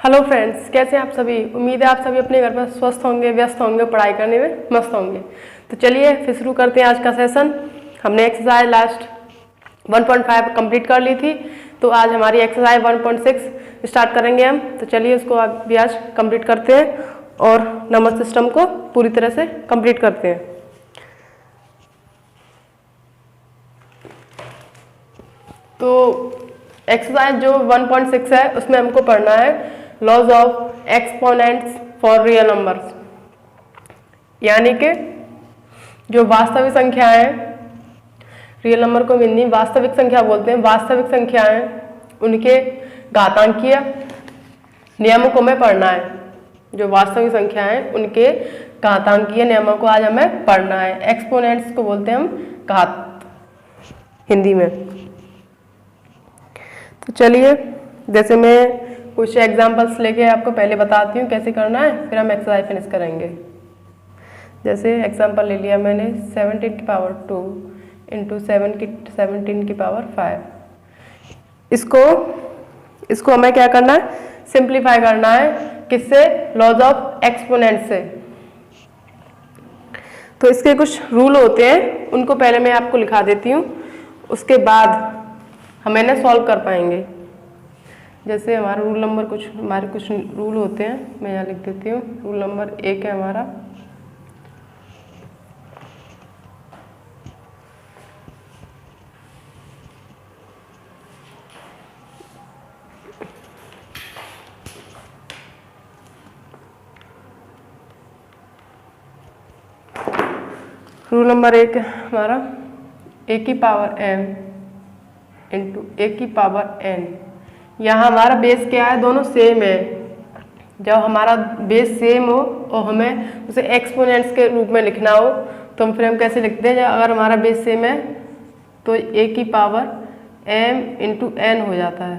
Hello friends, कैसे हैं आप सभी। उम्मीद है आप सभी अपने घर पर स्वस्थ होंगे, व्यस्त होंगे, पढ़ाई करने में मस्त होंगे। तो चलिए फिर शुरू करते हैं आज का सेशन। हमने एक्सरसाइज लास्ट 1.5 कंप्लीट कर ली थी, तो आज हमारी एक्सरसाइज 1.6 स्टार्ट करेंगे हम। तो चलिए उसको भी आज कंप्लीट करते हैं और नंबर सिस्टम को पूरी तरह से कंप्लीट करते हैं। तो एक्सरसाइज जो 1.6 है उसमें हमको पढ़ना है laws of exponents for real numbers, यानी कि जो वास्तविक संख्याएं हैं, रियल नंबर को हिंदी में वास्तविक संख्या बोलते हैं, वास्तविक संख्याएं उनके घातांकीय नियमों को हमें पढ़ना है। जो वास्तविक संख्याएं उनके घातांकीय नियमों को आज हमें पढ़ना है। एक्सपोनेंट्स को बोलते हैं हम घात हिंदी में। तो चलिए जैसे मैं कुछ एग्जांपल्स लेके आपको पहले बताती हूँ कैसे करना है, फिर हम एक्सरसाइज फिनिश करेंगे। जैसे एग्जांपल ले लिया मैंने 17 की पावर 2 इंटू 17 की पावर 5। इसको हमें क्या करना है, सिंप्लीफाई करना है। किससे? लॉज ऑफ एक्सपोनेंट से। तो इसके कुछ रूल होते हैं, उनको पहले मैं आपको लिखा देती हूँ, उसके बाद हम इन्हें सॉल्व कर पाएंगे। जैसे हमारा हमारे कुछ रूल होते हैं, मैं यहाँ लिख देती हूँ। रूल नंबर 1 है हमारा, रूल नंबर 1 हमारा a की पावर m इंटू a की पावर n। यहाँ हमारा बेस क्या है, दोनों सेम है। जब हमारा बेस सेम हो और हमें उसे एक्सपोनेंट्स के रूप में लिखना हो तो हम कैसे लिखते हैं। अगर हमारा बेस सेम है तो a की पावर m इंटू n हो जाता है,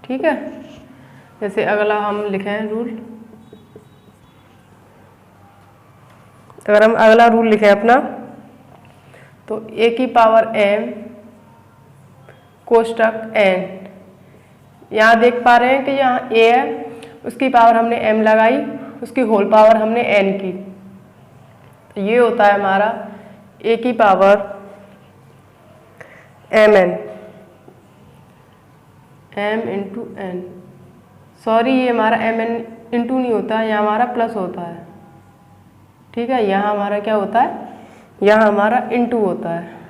ठीक है। जैसे अगला हम लिखें रूल, अगर हम अगला रूल लिखें अपना, तो a की पावर m कोष्टक n। यहाँ देख पा रहे हैं कि यहाँ a है, उसकी पावर हमने m लगाई, उसकी होल पावर हमने n की। तो ये होता है हमारा a की power mn, m into n। Sorry, ये हमारा mn इंटू नहीं होता है, यहाँ हमारा प्लस होता है, ठीक है। यहाँ हमारा क्या होता है, यहाँ हमारा इंटू होता है,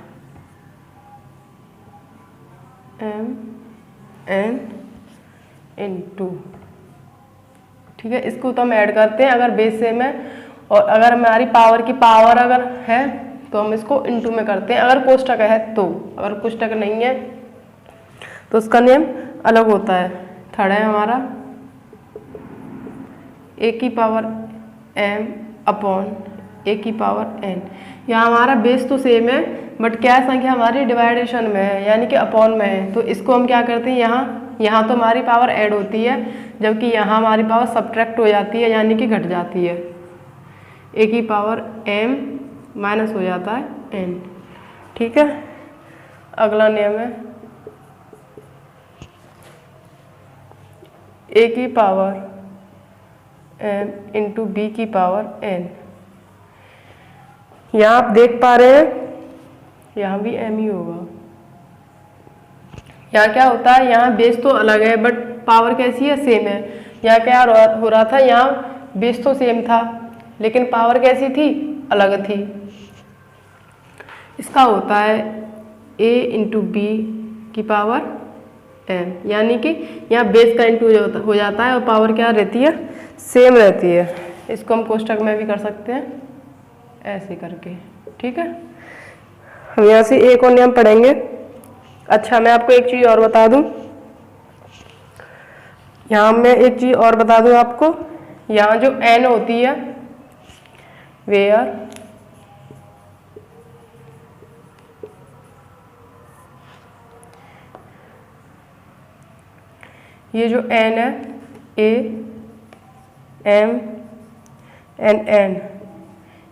m n इंटू, ठीक है। इसको तो हम ऐड करते हैं अगर बेस सेम है, और अगर हमारी पावर की पावर अगर है तो हम इसको इंटू में करते हैं, अगर कोष्टक है तो। अगर कोष्टक नहीं है तो उसका नियम अलग होता है। थर्ड है हमारा a की पावर m अपॉन a की पावर n। यहाँ हमारा बेस तो सेम है बट क्या है, संख्या हमारी डिवाइडेशन में है, यानी कि अपॉन में है। तो इसको हम क्या करते हैं, यहाँ तो हमारी पावर ऐड होती है, जबकि यहाँ हमारी पावर सब्ट्रैक्ट हो जाती है, यानी कि घट जाती है। a की पावर m माइनस हो जाता है n, ठीक है। अगला नियम है a की पावर m इंटू b की पावर n। यहाँ आप देख पा रहे हैं यहाँ भी m ही होगा। यहाँ क्या होता है, यहाँ बेस तो अलग है बट पावर कैसी है, सेम है। यहाँ क्या हो रहा था, यहाँ बेस तो सेम था लेकिन पावर कैसी थी, अलग थी। इसका होता है a इंटू बी की पावर m, यानी कि यहाँ बेस का इंटू हो जाता है और पावर क्या रहती है, सेम रहती है। इसको हम कोष्टक में भी कर सकते हैं ऐसे करके, ठीक है। हम यहाँ से एक और नियम पढ़ेंगे। अच्छा, मैं आपको एक चीज़ और बता दूं, यहाँ मैं एक चीज़ और बता दूं आपको। यहाँ जो n होती है, वेयर ये जो n है, a m n n,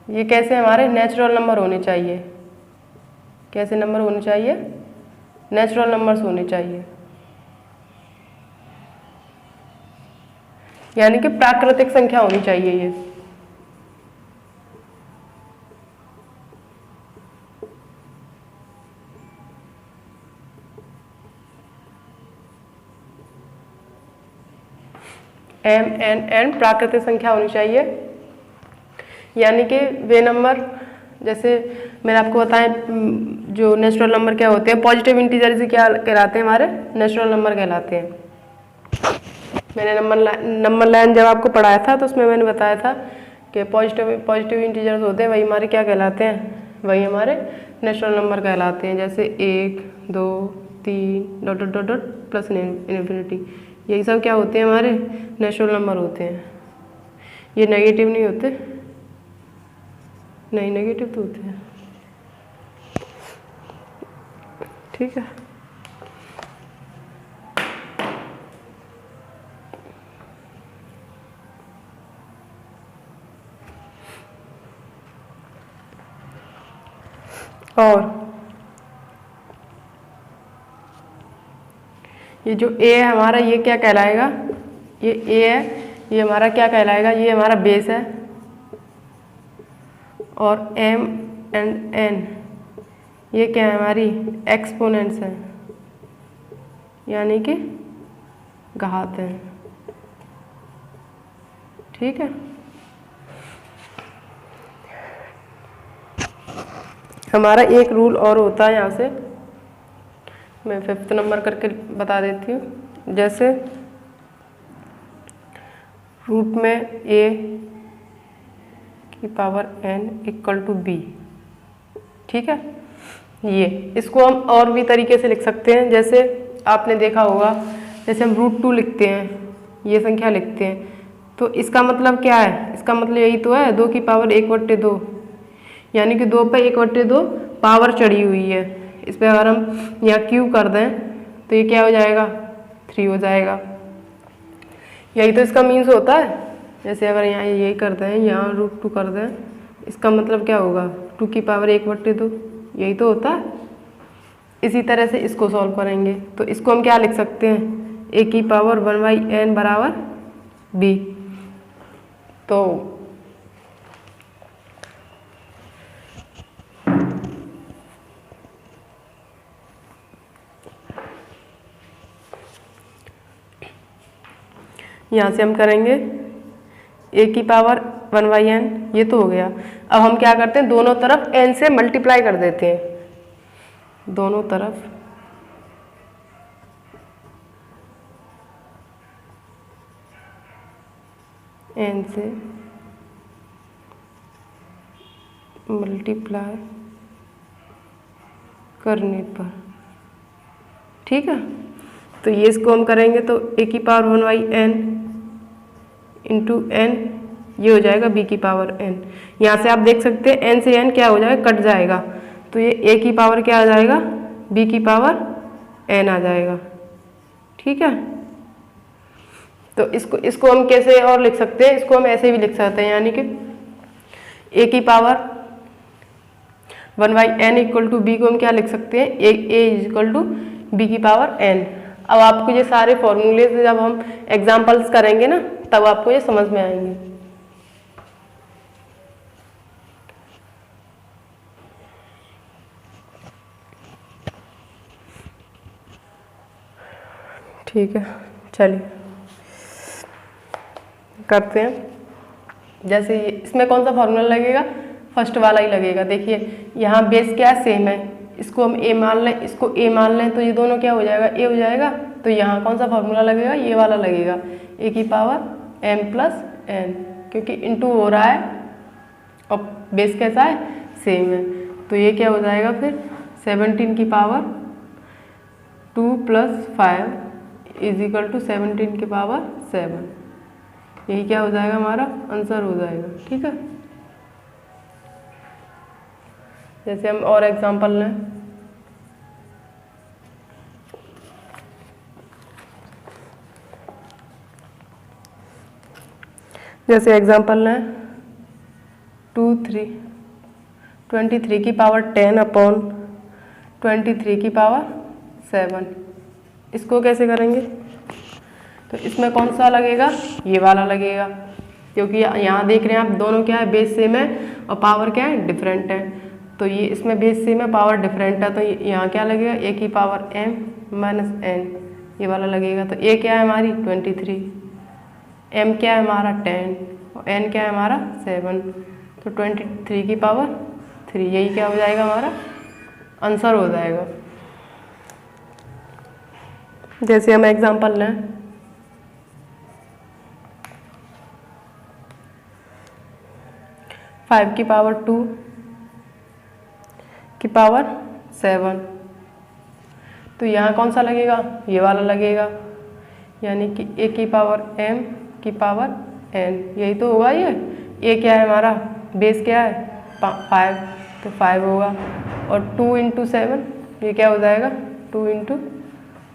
ये कैसे हमारे नेचुरल नंबर होने चाहिए। कैसे नंबर होने चाहिए, नेचुरल नंबर्स होने चाहिए। यानी कि प्राकृतिक संख्या होनी चाहिए ये। MN प्राकृतिक संख्या होनी चाहिए, यानी कि वे नंबर, जैसे मैंने आपको बताया जो नेचुरल नंबर क्या होते हैं, पॉजिटिव इंटीजर से क्या कहलाते हैं, हमारे नेचुरल नंबर कहलाते हैं। मैंने नंबर लाइन जब आपको पढ़ाया था तो उसमें मैंने बताया था कि पॉजिटिव इंटीजर्स होते हैं, वही हमारे क्या कहलाते हैं, वही हमारे नेचुरल नंबर कहलाते हैं। जैसे 1 2 3 dot dot dot plus infinity, यही सब क्या होते हैं, हमारे नेचुरल नंबर होते हैं। ये नेगेटिव नहीं होते, नहीं नेगेटिव तो होते हैं, ठीक है। और ये जो ए है हमारा, ये क्या कहलाएगा, ये ए है, ये हमारा क्या कहलाएगा, ये हमारा बेस है। और M एंड N ये क्या है, हमारी एक्सपोनेंट्स हैं, यानी कि घात हैं, ठीक है। हमारा एक रूल और होता है, यहाँ से मैं 5th नंबर करके बता देती हूँ। जैसे रूट में a की power n equal to b, ठीक है। ये इसको हम और भी तरीके से लिख सकते हैं, जैसे आपने देखा होगा, जैसे हम √2 लिखते हैं, ये संख्या लिखते हैं, तो इसका मतलब क्या है, इसका मतलब यही तो है 2 की पावर 1/2, यानी कि 2 पे 1/2 पावर चढ़ी हुई है। इस पर अगर हम यहाँ क्यूब कर दें तो ये क्या हो जाएगा, 3 हो जाएगा। यही तो इसका मीन्स होता है। जैसे अगर यहाँ यही कर दें, यहाँ √2 कर दें, इसका मतलब क्या होगा, 2 की पावर 1/2, यही तो होता है। इसी तरह से इसको सॉल्व करेंगे तो इसको हम क्या लिख सकते हैं, a की पावर 1/n बराबर b। तो यहाँ से हम करेंगे a की पावर 1/n, ये तो हो गया। अब हम क्या करते हैं, दोनों तरफ n से मल्टीप्लाई कर देते हैं, दोनों तरफ n से मल्टीप्लाई करने पर, ठीक है। तो ये इसको हम करेंगे तो a की पावर 1/n इंटू n, ये हो जाएगा b की पावर n। यहाँ से आप देख सकते हैं n से n क्या हो जाएगा, कट जाएगा, तो ये a की पावर क्या आ जाएगा, b की पावर n आ जाएगा, ठीक है। तो इसको हम कैसे और लिख सकते हैं, इसको हम ऐसे भी लिख सकते हैं, यानी कि a की power 1/n equal to b को हम क्या लिख सकते हैं, a इक्वल टू b की पावर n। अब आपको ये सारे फॉर्मूले से जब हम एग्जाम्पल्स करेंगे ना, तब आपको ये समझ में आएंगे। ठीक है, चलिए करते हैं। जैसे इसमें कौन सा फॉर्मूला लगेगा, फर्स्ट वाला ही लगेगा। देखिए यहाँ बेस क्या सेम है, इसको हम a मान लें, इसको a मान लें, तो ये दोनों क्या हो जाएगा, a हो जाएगा। तो यहाँ कौन सा फॉर्मूला लगेगा, ये वाला लगेगा, a की पावर m प्लस n, क्योंकि इंटू हो रहा है और बेस कैसा है, सेम है। तो ये क्या हो जाएगा फिर 17 की पावर 2 + 5 इज इक्वल टू 17 की पावर 7। यही क्या हो जाएगा, हमारा आंसर हो जाएगा, ठीक है। जैसे हम और एग्जांपल लें, जैसे एग्जांपल लें 23 की पावर 10 अपॉन 23 की पावर 7। इसको कैसे करेंगे, तो इसमें कौन सा लगेगा, ये वाला लगेगा, क्योंकि यहाँ देख रहे हैं आप दोनों क्या है, बेस सेम है और पावर क्या है, डिफरेंट है। तो ये इसमें बेस सेम है, पावर डिफरेंट है, तो यहाँ क्या लगेगा, ए की पावर m माइनस n, ये वाला लगेगा। तो ए क्या है हमारी 23, m क्या है हमारा 10 और n क्या है हमारा 7, तो 23 की पावर 3, यही क्या हो जाएगा, हमारा आंसर हो जाएगा। जैसे हम एग्जांपल लें, 5 की पावर 2 की पावर 7, तो यहाँ कौन सा लगेगा, ये वाला लगेगा, यानी कि ए की पावर m की पावर n, यही तो होगा ये। ए क्या है हमारा, बेस क्या है 5, तो 5 होगा, और 2 इंटू 7, ये क्या हो जाएगा 2 इंटू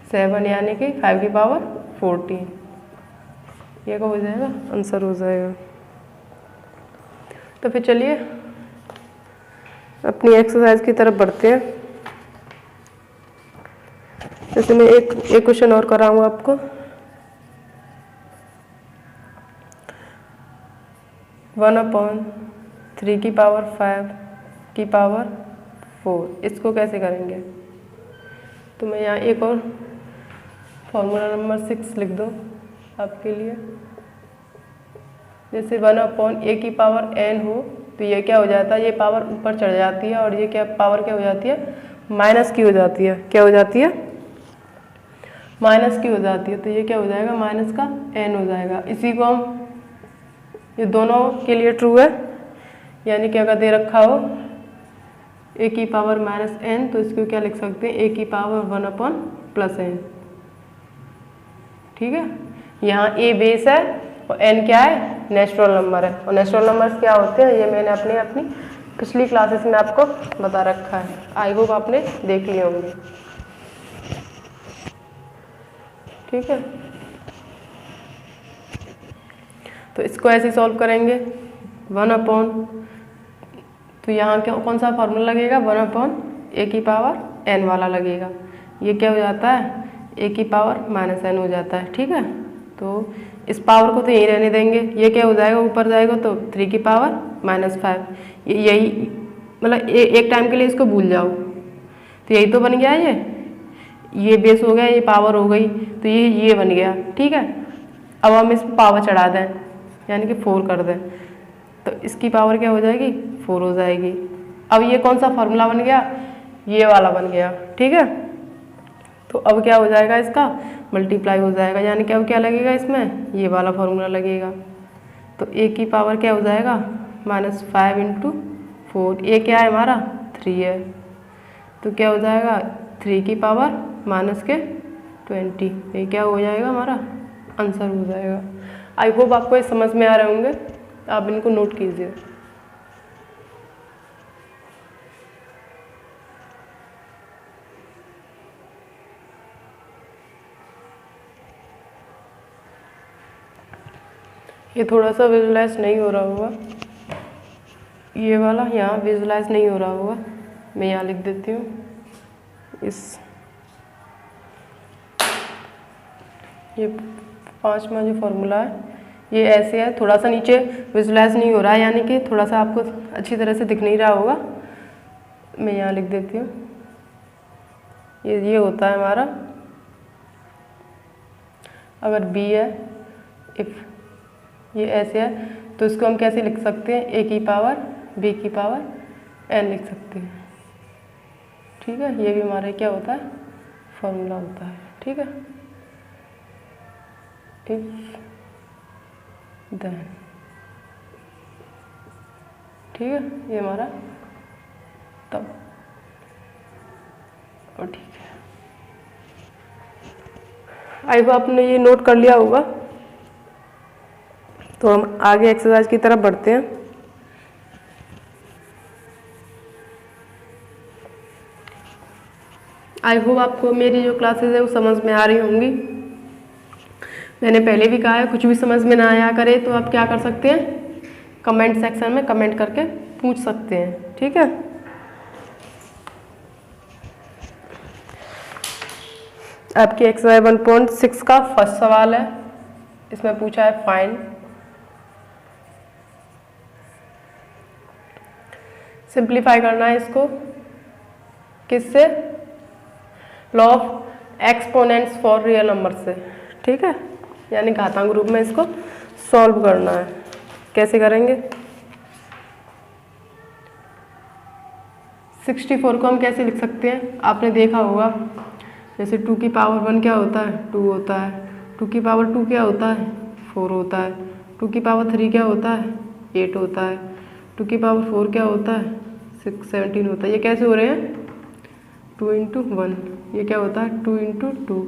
7, यानी कि 5 की पावर 14, ये क्या हो जाएगा, आंसर हो जाएगा। तो फिर चलिए अपनी एक्सरसाइज की तरफ बढ़ते हैं। जैसे मैं एक क्वेश्चन और कराऊंगा आपको। 1/3 की पावर 5 की पावर 4, इसको कैसे करेंगे। तो मैं यहाँ एक और फॉर्मूला नंबर 6 लिख दूँ आपके लिए। जैसे 1/a की पावर n हो, तो ये क्या हो जाता है, ये पावर ऊपर चढ़ जाती है और ये क्या पावर क्या हो जाती है, माइनस की हो जाती है। क्या हो जाती है, माइनस की हो जाती है। तो ये क्या हो जाएगा, माइनस का n हो जाएगा। इसी को हम, ये दोनों के लिए ट्रू है, यानी कि अगर दे रखा हो a की पावर माइनस n, तो इसको क्या लिख सकते हैं, a की पावर 1/+n। ठीक है, यहाँ a बेस है और n क्या है, नेचुरल नंबर है। और नेचुरल नंबर्स क्या होते हैं, ये मैंने अपनी पिछली क्लासेस में आपको बता रखा है, आई होप आपने देख लिए होंगे। ठीक है, तो इसको ऐसे सॉल्व करेंगे 1/, तो यहाँ क्या कौन सा फॉर्मूला लगेगा, 1/a की पावर n वाला लगेगा। ये क्या हो जाता है, a की पावर -n हो जाता है। ठीक है, तो इस पावर को तो यहीं रहने देंगे, ये क्या हो जाएगा, ऊपर जाएगा तो 3 की पावर -5, यही मतलब एक टाइम के लिए इसको भूल जाओ, तो यही तो बन गया ये बेस हो गया, ये पावर हो गई, तो ये बन गया। ठीक है, अब हम इस पावर चढ़ा दें, यानी कि 4 कर दें, तो इसकी पावर क्या हो जाएगी, 4 हो जाएगी। अब ये कौन सा फार्मूला बन गया, ये वाला बन गया। ठीक है, तो अब क्या हो जाएगा, इसका मल्टीप्लाई हो जाएगा, यानी कि अब क्या लगेगा इसमें, ये वाला फार्मूला लगेगा। तो a की पावर क्या हो जाएगा, -5 इंटू 4, ए क्या है हमारा 3 है, तो क्या हो जाएगा 3 की पावर -20, ये क्या हो जाएगा, हमारा आंसर हो जाएगा। आई होप आपको ये समझ में आ रहे होंगे, आप इनको नोट कीजिए। ये थोड़ा सा विजुलाइज नहीं हो रहा होगा, ये वाला यहाँ विजुलाइज नहीं हो रहा होगा, मैं यहाँ लिख देती हूँ। ये 5वां जो फॉर्मूला है, ये ऐसे है, थोड़ा सा नीचे विजुलाइज नहीं हो रहा है, यानी कि थोड़ा सा आपको अच्छी तरह से दिख नहीं रहा होगा, मैं यहाँ लिख देती हूँ। ये होता है हमारा, अगर b है, इफ ये ऐसे है, तो इसको हम कैसे लिख सकते हैं, a की पावर b की पावर n लिख सकते हैं। ठीक है, ये भी हमारा क्या होता है, फॉर्मूला होता है। ठीक है, देन ठीक है, ये हमारा तब, और ठीक है, आई होप आपने ये नोट कर लिया होगा। तो हम आगे एक्सरसाइज की तरफ बढ़ते हैं। आई होप आपको मेरी जो क्लासेस है वो समझ में आ रही होंगी। मैंने पहले भी कहा है, कुछ भी समझ में ना आया करे तो आप क्या कर सकते हैं, कमेंट सेक्शन में कमेंट करके पूछ सकते हैं। ठीक है, आपकी एक्सरसाइज 1.6 का फर्स्ट सवाल है। इसमें पूछा है फाइंड, सिंप्लीफाई करना है इसको किससे, law of exponents for real number से, ठीक है, यानी घातांक रूप में इसको सॉल्व करना है। कैसे करेंगे, 64 को हम कैसे लिख सकते हैं, आपने देखा होगा, जैसे 2 की पावर 1 क्या होता है, 2 होता है, 2 की पावर 2 क्या होता है, 4 होता है, 2 की पावर 3 क्या होता है, 8 होता है, 2 की पावर 4 क्या होता है, 17 होता है। ये कैसे हो रहे हैं, 2 इंटू 1, ये क्या होता है 2 इंटू 2,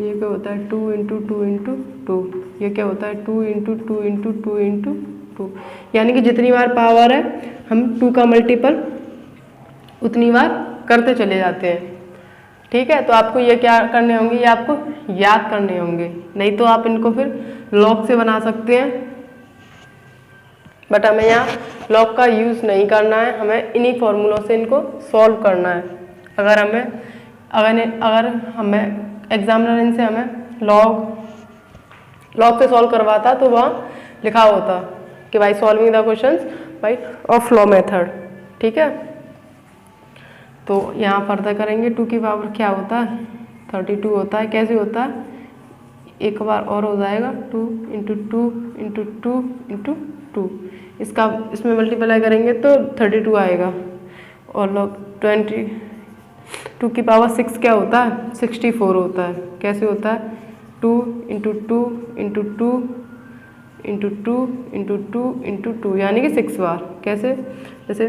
ये क्या होता है 2 इंटू 2 इंटू 2, ये क्या होता है 2 इंटू 2 इंटू 2 इंटू 2, यानी कि जितनी बार पावर है हम 2 का मल्टीपल उतनी बार करते चले जाते हैं, ठीक है। तो आपको ये क्या करने होंगे, ये आपको याद करने होंगे, नहीं तो आप इनको फिर लॉग से बना सकते हैं, बट हमें यहाँ लॉग का यूज़ नहीं करना है, हमें इन्हीं फॉर्मूलों से इनको सॉल्व करना है। अगर हमें एग्जामिनर इनसे हमें लॉग से सॉल्व करवाता तो वहाँ लिखा होता कि भाई solving the questions bye of law method, ठीक है। तो यहाँ फर्दर करेंगे, 2 की पावर क्या होता है 32 होता है, कैसे होता है, एक बार और हो जाएगा 2 इंटू 2 इंटू 2 इंटू 2, इसमें मल्टीप्लाई करेंगे तो 32 आएगा, और लॉग 2 की पावर 6 क्या होता है 64 होता है, कैसे होता है 2 into 2 into 2 into 2 into 2 into 2, यानी कि 6 बार। कैसे, जैसे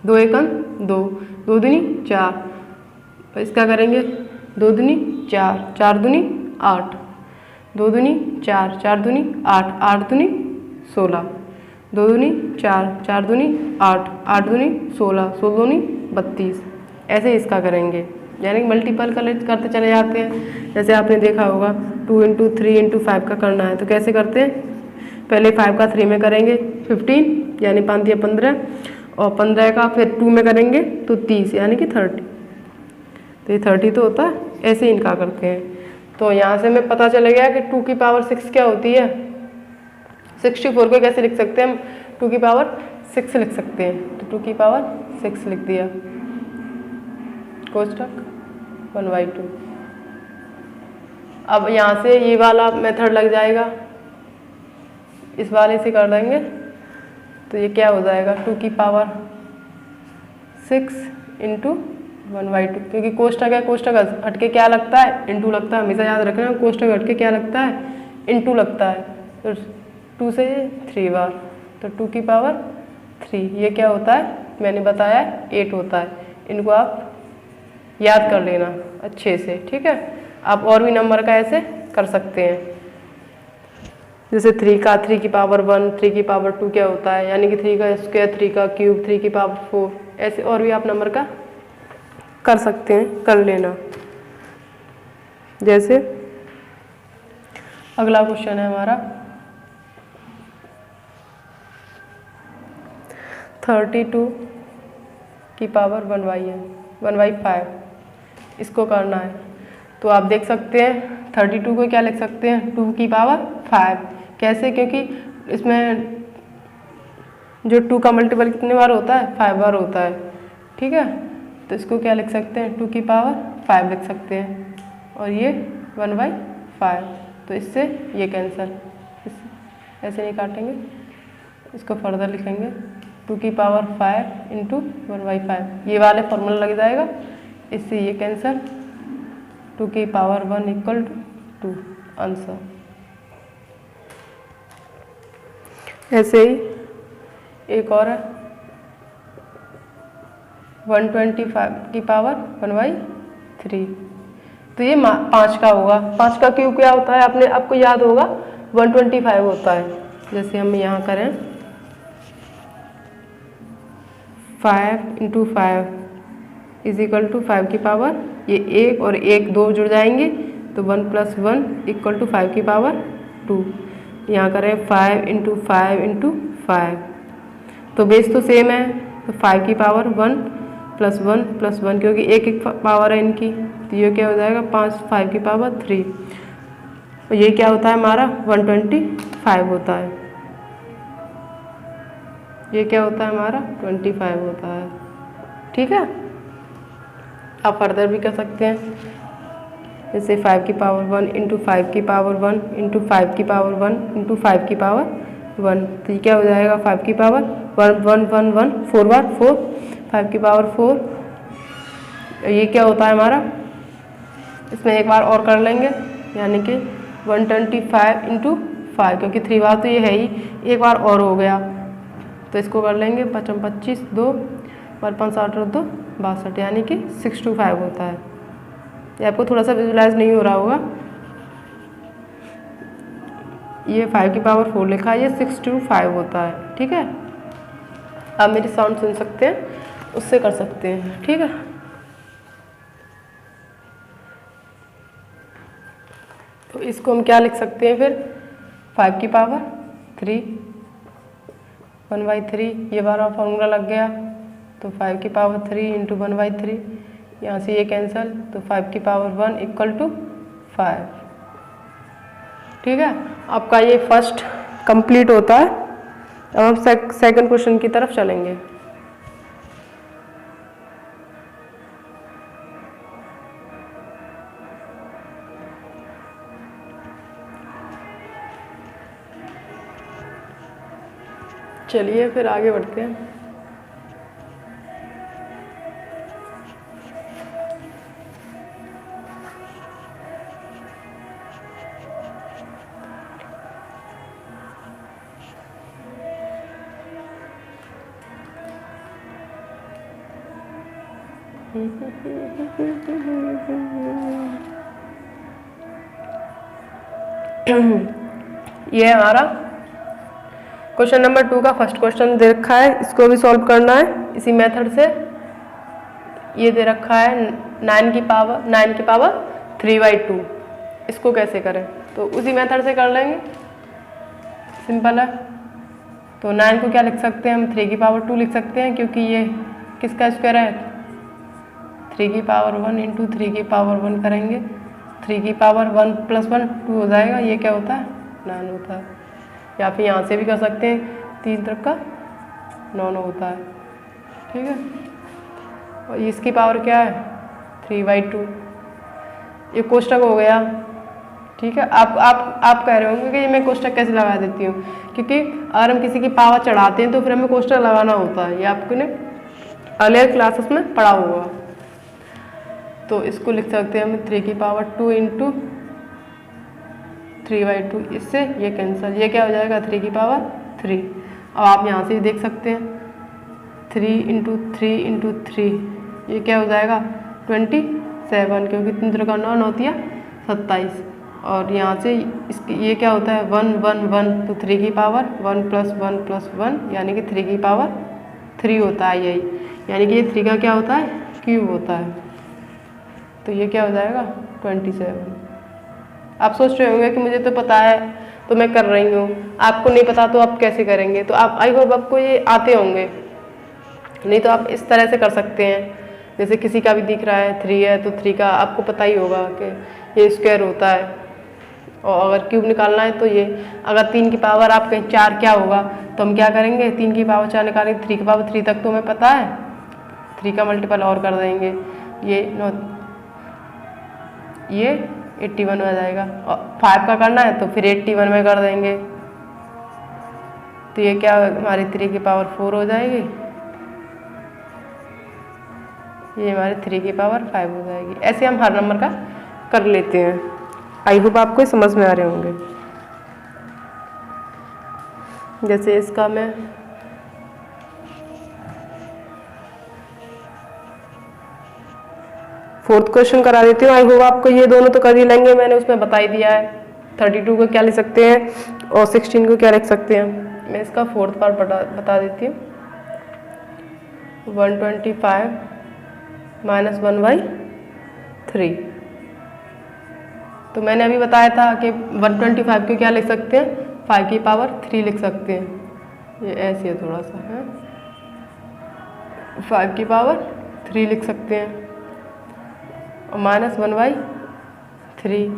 2 एकम 2, 2 दूनी 4, तो इसका करेंगे 2 दूनी 4, 4 दूनी 8, 2 दूनी 4, 4 दूनी 8, 8 दूनी 16, 2 दूनी 4, 4 दूनी 8, 8 दूनी 16, 16 दूनी 32, ऐसे इसका करेंगे, यानी कि मल्टीपल करते चले जाते हैं। जैसे आपने देखा होगा 2 इंटू 3 इंटू 5 का करना है तो कैसे करते हैं, पहले 5 का 3 में करेंगे 15, यानी 5 या 15, और 15 का फिर 2 में करेंगे तो 30, यानी कि 30, तो ये 30 तो होता है, ऐसे इनका करते हैं। तो यहाँ से हमें पता चला गया कि 2 की पावर 6 क्या होती है, 64 को कैसे लिख सकते हैं हम, 2 की पावर 6 लिख सकते हैं, तो 2 की पावर 6 लिख दिया, कोष्ठक 1/2। अब यहाँ से ये वाला मेथड लग जाएगा, इस वाले से कर देंगे तो ये क्या हो जाएगा 2 की पावर 6 इंटू 1/2, क्योंकि कोष्ठक है, कोष्ठक हटके क्या लगता है, इंटू लगता है, हमेशा याद रखना, कोष्ठक हटके क्या लगता है, इंटू लगता है, तो 2 से 3 बार, तो 2 की पावर 3, ये क्या होता है मैंने बताया 8 होता है। इनको आप याद कर लेना अच्छे से, ठीक है। आप और भी नंबर का ऐसे कर सकते हैं, जैसे 3 की पावर 1, 3 की पावर 2 क्या होता है, यानी कि 3 का स्क्वायर, 3 का क्यूब, 3 की पावर 4, ऐसे और भी आप नंबर का कर सकते हैं, कर लेना। जैसे अगला क्वेश्चन है हमारा 32 की पावर 1/5, इसको करना है। तो आप देख सकते हैं 32 को क्या लिख सकते हैं 2 की पावर 5, कैसे, क्योंकि इसमें जो 2 का मल्टीपल कितने बार होता है 5 बार होता है, ठीक है। तो इसको क्या लिख सकते हैं 2 की पावर 5 लिख सकते हैं, और ये 1/5, तो इससे ये कैंसिल, ऐसे नहीं काटेंगे, इसको फर्दर लिखेंगे 2 की पावर 5 इंटू 1/5, ये वाले फॉर्मूला लग जाएगा, इससे ये कैंसिल, 2 की पावर 1 इक्वल टू 2 आंसर। ऐसे ही एक और है 125 की पावर 1/3, तो ये 5 का होगा, 5 का क्यूब क्या होता है, आपको याद होगा 125 होता है। जैसे हम यहाँ करें 5 इंटू 5 इज इक्वल टू 5 की पावर, ये 1 और 1 2 जुड़ जाएंगे तो 1 + 1 इक्वल टू 5 की पावर 2। यहाँ करें 5 इंटू 5 इंटू 5, तो बेस तो सेम है, तो 5 की पावर 1 + 1 + 1, क्योंकि एक पावर है इनकी, तो ये क्या हो जाएगा 5 की पावर 3, और ये क्या होता है हमारा 125 होता है। ये क्या होता है हमारा 25 होता है। ठीक है, आप फर्दर भी कर सकते हैं, जैसे 5 की पावर 1 इंटू 5 की पावर 1 इंटू 5 की पावर 1 इंटू 5 की पावर 1। तो ये क्या हो जाएगा 5 की पावर 1 1 1 1 4 बार 4, 5 की पावर 4। ये क्या होता है हमारा, इसमें एक बार और कर लेंगे, यानी कि 125 इंटू 5, क्योंकि 3 बार तो ये है ही, एक बार और हो गया तो इसको कर लेंगे 5 25 2 और 5 8 2 62, यानी कि 625 होता है। ये आपको थोड़ा सा विजुलाइज नहीं हो रहा होगा, ये 5 की पावर 4 लिखा है, ये 625 होता है। ठीक है, आप मेरी साउंड सुन सकते हैं, उससे कर सकते हैं। ठीक है, तो इसको हम क्या लिख सकते हैं फिर, 5 की पावर 3 1/3, ये बार फॉर्मूला लग गया। तो 5 की पावर 3 इंटू 1/3, यहाँ से ये कैंसिल, तो 5 की पावर 1 इक्वल टू 5। ठीक है, आपका ये फर्स्ट कंप्लीट होता है। अब हम सेकंड क्वेश्चन की तरफ चलेंगे। चलिए फिर आगे बढ़ते हैं। ये हमारा क्वेश्चन नंबर 2 का फर्स्ट क्वेश्चन दे रखा है, इसको भी सॉल्व करना है इसी मेथड से। ये दे रखा है 9 की पावर 3/2, इसको कैसे करें, तो उसी मेथड से कर लेंगे, सिंपल है। तो 9 को क्या लिख सकते हैं हम, 3 की पावर 2 लिख सकते हैं, क्योंकि ये किसका स्क्वायर है, 3 की पावर 1 इंटू 3 की पावर 1 करेंगे, 3 की पावर 1 + 1 2 हो जाएगा, ये क्या होता है 9 होता है। या फिर यहाँ से भी कर सकते हैं, 3 तरफ का 9 होता है। ठीक है, और इसकी पावर क्या है 3/2, ये कोष्टक हो गया। ठीक है, आप कह रहे होंगे कि ये मैं कोष्टक कैसे लगा देती हूँ, क्योंकि अगर हम किसी की पावर चढ़ाते हैं तो फिर हमें कोष्टक लगाना होता है, ये आपने अर्लियर क्लासेस में पढ़ा होगा। तो इसको लिख सकते हैं हम 3 की पावर 2 इंटू 3/2, इससे ये कैंसिल, ये क्या हो जाएगा 3 की पावर 3। अब आप यहाँ से देख सकते हैं 3 इंटू 3 इंटू 3, ये क्या हो जाएगा 27, क्योंकि 3 3 का 9 9 तिया 27, और यहाँ से इसकी ये क्या होता है 1 1 1, तो 3 की पावर 1 + 1 + 1, यानी कि 3 की पावर 3 होता है यही, यानी कि ये 3 का क्या होता है क्यूब होता है। तो ये क्या हो जाएगा 27। आप सोच रहे होंगे कि मुझे तो पता है तो मैं कर रही हूँ, आपको नहीं पता तो आप कैसे करेंगे, तो आप आई होप आपको ये आते होंगे, नहीं तो आप इस तरह से कर सकते हैं। जैसे किसी का भी दिख रहा है 3 है तो 3 का आपको पता ही होगा कि ये स्क्वायर होता है, और अगर क्यूब निकालना है तो ये, अगर 3 की पावर आप कहीं 4 क्या होगा तो हम क्या करेंगे, 3 की पावर 4 निकालेंगे, 3 की पावर 3 तक तो हमें पता है, 3 का मल्टीपल और कर देंगे, ये 81 हो जाएगा, और 5 का करना है तो फिर 81 में कर देंगे, तो ये क्या हमारी 3 की पावर 4 हो जाएगी, ये हमारे 3 की पावर 5 हो जाएगी। ऐसे हम हर नंबर का कर लेते हैं। आई होप आपको समझ में आ रहे होंगे। जैसे इसका मैं फोर्थ क्वेश्चन करा देती हूँ। आई होप आपको ये दोनों तो कर ही लेंगे, मैंने उसमें बता ही दिया है 32 को क्या लिख सकते हैं और 16 को क्या लिख सकते हैं। मैं इसका फोर्थ पार्ट बता देती हूँ। 125 - 1/3, तो मैंने अभी बताया था कि 125 को क्या लिख सकते हैं 5 की पावर 3 लिख सकते हैं, ये ऐसे है थोड़ा सा है, 5 की पावर 3 लिख सकते हैं, और -1/3,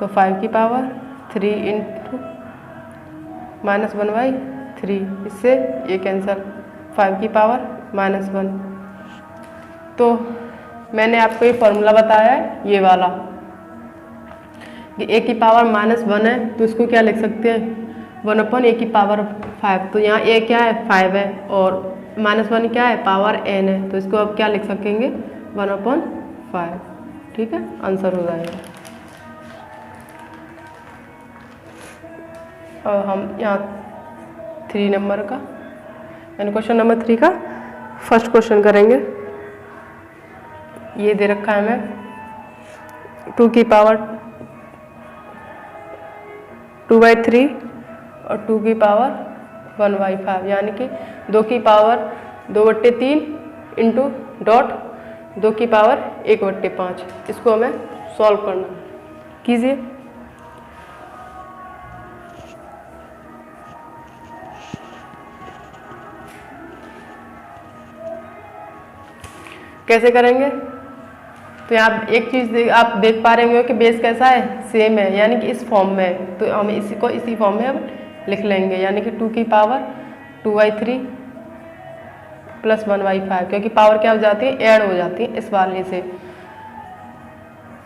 तो 5 की पावर 3 इंटू -1/3, इससे ये कैंसिल, 5 की पावर -1। तो मैंने आपको ये फॉर्मूला बताया है ये वाला कि a की पावर -1 है तो इसको क्या लिख सकते हैं 1/a की पावर 5। तो यहाँ a क्या है 5 है और -1 क्या है पावर n है, तो इसको अब क्या लिख सकेंगे 1/5। ठीक है, आंसर हो जाएगा। और हम यहाँ 3 नंबर का यानी क्वेश्चन नंबर 3 का फर्स्ट क्वेश्चन करेंगे। ये दे रखा है हमें 2 की पावर 2/3 और 2 की पावर 1/5, यानी कि 2 की पावर 2/3 इंटू डॉट 2 की पावर 1/5। इसको हमें सॉल्व करना कीजिए। कैसे करेंगे, तो यहाँ एक चीज़ आप देख पा रहे हो कि बेस कैसा है सेम है, यानी कि इस फॉर्म में है, तो हम इसी को इसी फॉर्म में अब लिख लेंगे, यानी कि 2 की पावर 2/3 प्लस 1/5, क्योंकि पावर क्या हो जाती है ऐड हो जाती है इस वाले से।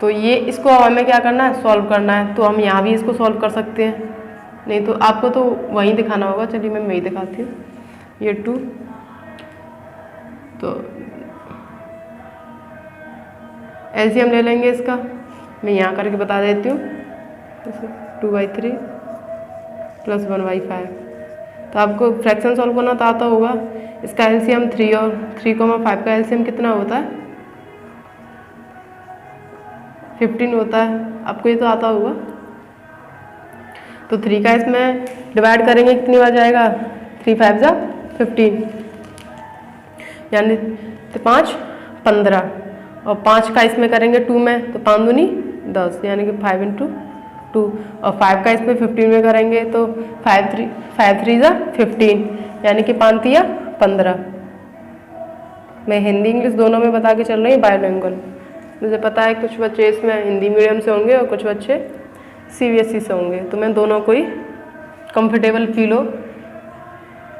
तो ये इसको हमें क्या करना है सॉल्व करना है, तो हम यहाँ भी इसको सॉल्व कर सकते हैं, नहीं तो आपको तो वहीं दिखाना होगा। चलिए मैं वहीं दिखाती हूँ। ये 2 तो एलसीएम ले लेंगे इसका, मैं यहाँ करके बता देती हूँ। 2/3 प्लस 1/5, तो आपको फ्रैक्शन सॉल्व करना तो आता होगा। इसका एलसीएम 3 और 3,5 का एलसीएम कितना होता है 15 होता है, आपको ये तो आता होगा। तो 3 का इसमें डिवाइड करेंगे कितनी बार जाएगा 3 5 जा 15, यानी 5 15, और 5 का इसमें करेंगे 2 में तो 5 दूनी 10, यानी कि 5 इंटू 2, और 5 का इसमें 15 में करेंगे तो 5 3 जा 15, यानी कि 5 3 15। मैं हिंदी इंग्लिश दोनों में बता के चल रही हूँ बायलैंग्वेज। मुझे पता है कुछ बच्चे इसमें हिंदी मीडियम से होंगे और कुछ बच्चे सीबीएसई से होंगे, तो मैं दोनों को ही कंफर्टेबल फील हो,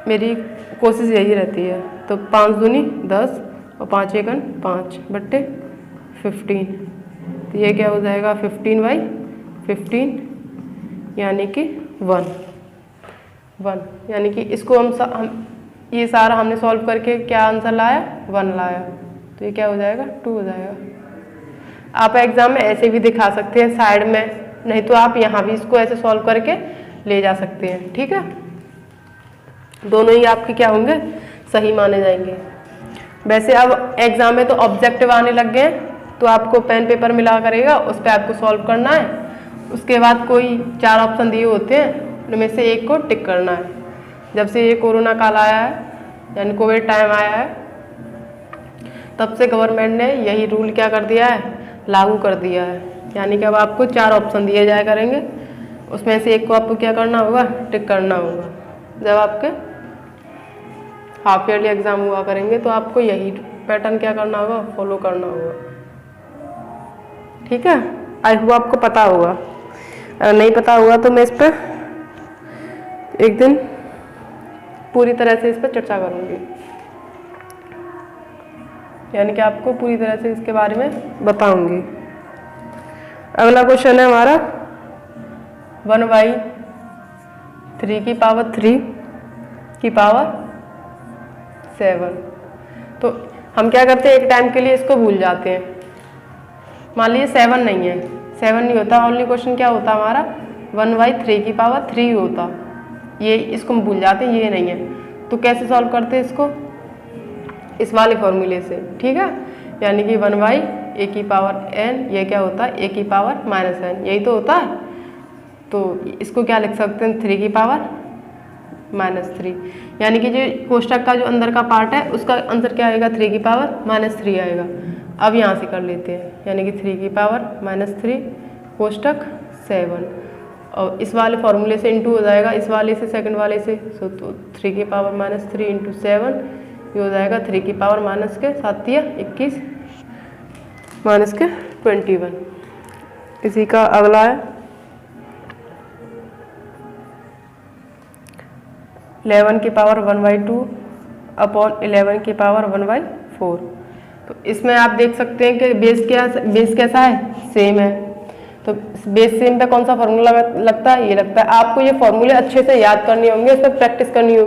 मेरी कोशिश यही रहती है। तो 5 दूनी 10 और 5 एकन 5/15, तो ये क्या हो जाएगा 15/15, यानी कि 1, यानी कि इसको हम ये सारा हमने सॉल्व करके क्या आंसर लाया 1 लाया, तो ये क्या हो जाएगा 2 हो जाएगा। आप एग्जाम में ऐसे भी दिखा सकते हैं साइड में, नहीं तो आप यहाँ भी इसको ऐसे सॉल्व करके ले जा सकते हैं। ठीक है, दोनों ही आपके क्या होंगे सही माने जाएंगे। वैसे अब एग्जाम में तो ऑब्जेक्टिव आने लग गए हैं, तो आपको पेन पेपर मिला करेगा, उस पर आपको सॉल्व करना है। उसके बाद कोई 4 ऑप्शन दिए होते हैं, उनमें से एक को टिक करना है। जब से ये कोरोना काल आया है यानी कोविड टाइम आया है, तब से गवर्नमेंट ने यही रूल क्या कर दिया है लागू कर दिया है, यानी कि अब आपको 4 ऑप्शन दिए जाया करेंगे, उसमें से एक को आपको क्या करना होगा टिक करना होगा। जब आपके हाफ ईयरली एग्जाम हुआ करेंगे तो आपको यही पैटर्न क्या करना होगा फॉलो करना होगा। ठीक है, आई होप आपको पता होगा, अगर नहीं पता होगा तो मैं इस पर एक दिन पूरी तरह से इस पर चर्चा करूँगी, यानी कि आपको पूरी तरह से इसके बारे में बताऊंगी। अगला क्वेश्चन है हमारा 1/3 की पावर 3 की पावर 7। तो हम क्या करते हैं एक टाइम के लिए इसको भूल जाते हैं। मान लीजिए 7 नहीं है, 7 नहीं होता, ओनली क्वेश्चन क्या होता हमारा 1/3 की पावर 3 होता, ये इसको हम भूल जाते हैं, ये नहीं है। तो कैसे सॉल्व करते हैं इसको इस वाले फॉर्मूले से। ठीक है, यानी कि 1/a की पावर n, ये क्या होता है a की पावर -n, यही तो होता है। तो इसको क्या लिख सकते हैं 3 की पावर -3, यानी कि जो कोष्टक का जो अंदर का पार्ट है उसका आंसर क्या आएगा 3 की पावर -3 आएगा। अब यहाँ से कर लेते हैं, यानी कि 3 की पावर -3 कोष्टक 7, और इस वाले फॉर्मूले से इंटू हो जाएगा इस वाले से सेकंड वाले से, तो 3 की पावर -3 इंटू 7, ये हो जाएगा 3 की पावर -21 -21। इसी का अगला है 11 की पावर 1/2 अपॉन 11 की पावर 1/4। तो इसमें आप देख सकते हैं कि बेस कैसा है, सेम है। तो बेस सेम पे कौन सा फॉर्मूला लगता है, ये लगता है। आपको ये फॉर्मूले अच्छे से याद करने होंगे, इस पर प्रैक्टिस करनी होगी।